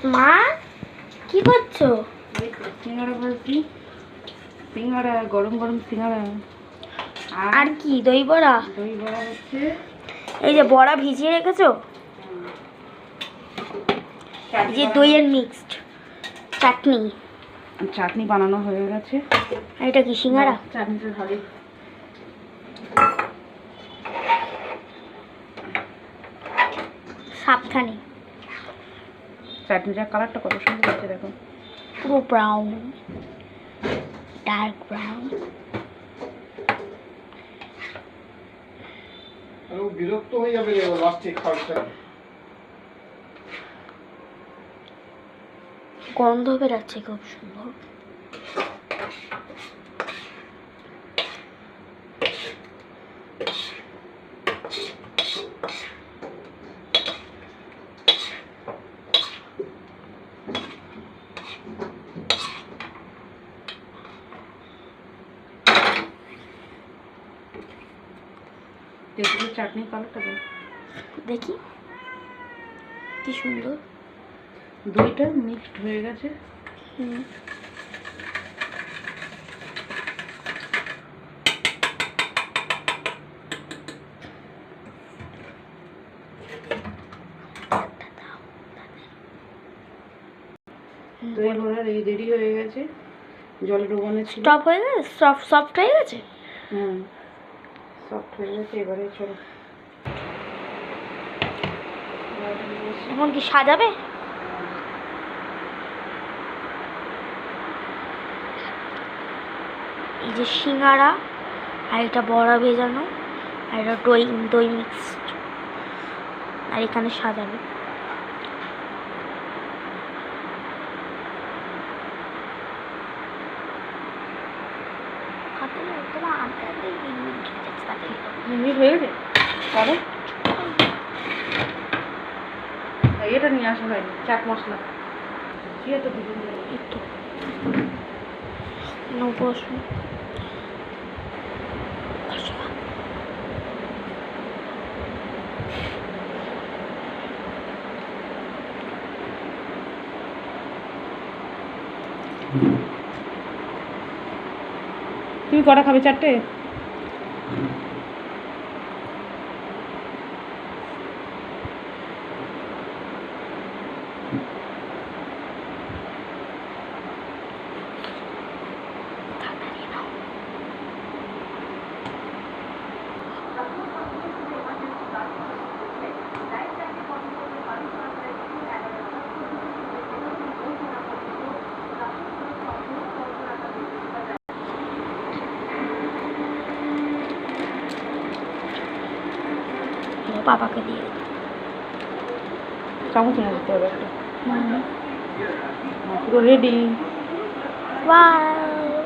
মা কি করছো? সিঙ্গাড়া ভাজছি, সিঙ্গাড়া গরম গরম সিঙ্গাড়া। আর কি দই বড়া? দই বড়া হচ্ছে। এই যে বড়া ভিজিয়ে রেখেছো, এই যে দইয়ের মিক্সড চাটনি। চাটনি বানানো হয়ে গেছে। আর এটা কি সিঙ্গাড়া? চাটনিটা ঢালি। সাবধানে। চাটনিটার কালারটা কত সুন্দর হচ্ছে দেখো, পুরো ব্রাউন, ডার্ক ব্রাউন। বিরক্ত হয়ে যাবে লাস্টে খাওয়াটা। গন্ধ বেরাচ্ছে খুব সুন্দর। তেঁতুলের চাটনির কালারটা দেখি কি সুন্দর। দইটা মিক্সড হয়ে গেছে। দই বড়া রেডি হয়ে গেছে। জলে ডোবানো ছিল। স্টপ হয়ে গেছে, সফট হয়ে গেছে। সফট হয়ে গেছে। এবারে চলো এখন কি সাজাবে? এই যে সিঙ্গাড়া, আর এটা বড়া ভেজানো, আর এটা দই মিক্সড, আর এখানে সাজাবে। মিনিট হয়ে গেছে। তাহলে এটা নিয়ে আসা হয়নি, চাট মশলা। তো দুজন বসুন। তুমি কটা খাবে? চারটে? বাবাকে দিয়ে চামচ এনে দিতে হবে একটা। পুরো রেডি। বাহ।